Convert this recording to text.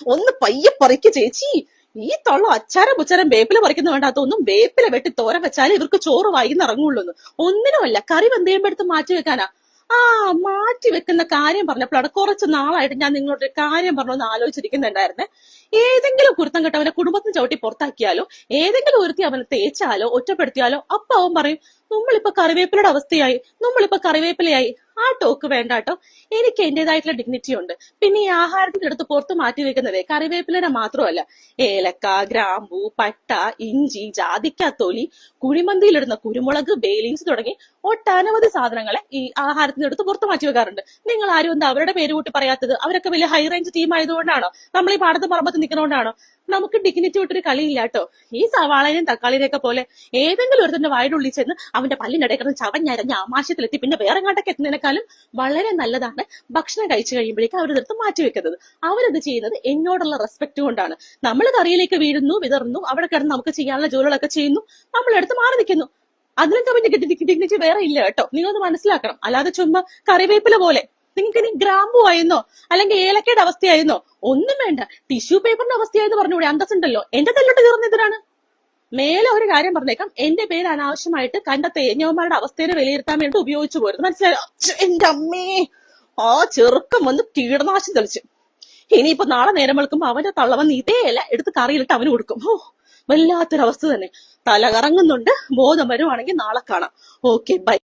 ഒന്ന് പയ്യെ പറിക്ക് ചേച്ചി. ഈ തൊള്ള അച്ചാരം പുച്ചാരം വേപ്പില പറിക്കുന്ന വേണ്ടാത്ത ഒന്നും വേപ്പില വെട്ടി തോരൻ വെച്ചാലേ ഇവർക്ക് ചോറ് വായിന്ന് ഇറങ്ങുള്ളൂ. ഒന്നിനുമല്ല, കറി വെന്തയുമ്പെടുത്ത് മാറ്റി വെക്കാനാ. ആ, മാറ്റി വെക്കുന്ന കാര്യം പറഞ്ഞപ്പോഴാണ് കുറച്ച് നാളായിട്ട് ഞാൻ നിങ്ങളോട് കാര്യം പറഞ്ഞൊന്ന് ആലോചിച്ചിരിക്കുന്നുണ്ടായിരുന്നെ. ഏതെങ്കിലും കുരുത്തം കെട്ടവനെ കുടുംബത്തിന് ചവിട്ടി പുറത്താക്കിയാലോ, ഏതെങ്കിലും ഒരുത്തി അവനെ തേച്ചാലോ ഒറ്റപ്പെടുത്തിയാലോ അപ്പൊ അവൻ പറയും നമ്മളിപ്പോ കറിവേപ്പിലയുടെ അവസ്ഥയായി, നമ്മളിപ്പോ കറിവേപ്പിലയായി. ആ ടോക്ക് വേണ്ട കേട്ടോ. എനിക്ക് എന്റേതായിട്ടുള്ള ഡിഗ്നിറ്റി ഉണ്ട്. പിന്നെ ഈ ആഹാരത്തിന്റെ അടുത്ത് പുറത്ത് മാറ്റി വെക്കുന്നതേ കറിവേപ്പിലയുടെ മാത്രമല്ല, ഏലക്ക, ഗ്രാമ്പൂ, പട്ട, ഇഞ്ചി, ജാതിക്ക തൊലി, കുഴിമന്തിയിലിടുന്ന കുരുമുളക്, ബേലീൻസ് തുടങ്ങി ഒട്ടനവധി സാധനങ്ങളെ ഈ ആഹാരത്തിന്റെ അടുത്ത് പുറത്ത് മാറ്റി വെക്കാറുണ്ട്. നിങ്ങൾ ആരും എന്താ അവരുടെ പേര് കൂട്ടി പറയാത്തത്? അവരൊക്കെ വലിയ ഹൈ റേഞ്ച് ടീം ആയതുകൊണ്ടാണോ? നമ്മൾ ഈ പാടത്ത് പറമ്പത്ത് നിൽക്കുന്നതുകൊണ്ടാണോ? നമുക്ക് ഡിഗ്നിറ്റി വിട്ടൊരു കളിയില്ല കേട്ടോ. ഈ സവാളയും തക്കാളിനെയൊക്കെ പോലെ ഏതെങ്കിലും ഒരുത്തന്റെ വായുടെ ചെന്ന് അവന്റെ പല്ലിനിടയിൽ കിടന്ന് ചവഞ്ഞരഞ്ഞ് ആമാശയത്തിലെത്തി പിന്നെ വേറെ കണ്ടൊക്കെ എത്തുന്നതിനേക്കാളും വളരെ നല്ലതാണ് ഭക്ഷണം കഴിച്ചു കഴിയുമ്പോഴേക്കും അവരെടുത്ത് മാറ്റി വെക്കുന്നത്. അവരത് ചെയ്യുന്നത് എന്നോടുള്ള റെസ്പെക്ട് കൊണ്ടാണ്. നമ്മൾ കറിയിലേക്ക് വീഴുന്നു, വിതറുന്നു, അവിടെ കിടന്ന് നമുക്ക് ചെയ്യാനുള്ള ജോലികളൊക്കെ ചെയ്യുന്നു, നമ്മളെടുത്ത് മാറി നിൽക്കുന്നു. അതിനൊക്കെ പിന്നെ ഡിഗ്നിറ്റി വേറെ ഇല്ല കേട്ടോ. നിങ്ങളൊന്ന് മനസ്സിലാക്കണം. അല്ലാതെ ചുമ്മാ കറിവേപ്പില പോലെ നിങ്ങൾക്ക് ഇനി ഗ്രാമ്പു ആയിരുന്നോ അല്ലെങ്കിൽ ഏലക്കയുടെ അവസ്ഥയായിരുന്നോ ഒന്നും വേണ്ട, ടിഷ്യൂ പേപ്പറിന്റെ അവസ്ഥയായെന്ന് പറഞ്ഞുകൂടെ? അന്തസ്സുണ്ടല്ലോ. എന്റെ തെല്ലോട്ട് തീർന്നെതിരാണ്. മേലെ ഒരു കാര്യം പറഞ്ഞേക്കാം, എന്റെ പേര് അനാവശ്യമായിട്ട് കണ്ട തേഞ്ഞവന്മാരുടെ അവസ്ഥയെ വിലയിരുത്താൻ വേണ്ടി ഉപയോഗിച്ചു പോരുന്നു. മനസ്സിലായോ? എന്റെ അമ്മേ, ആ ചെറുക്കം വന്ന് കീടനാശം തെളിച്ചു. ഇനിയിപ്പോ നാളെ നേരം വെളുക്കുമ്പോ അവന്റെ തള്ളവന്ന് ഇതേ ഇല എടുത്ത് കറിയിലിട്ട് അവന് കൊടുക്കും. ഓ, വല്ലാത്തൊരവസ്ഥ തന്നെ. തല കറങ്ങുന്നുണ്ട്. ബോധം വരുവാണെങ്കിൽ നാളെ കാണാം. Okay, by.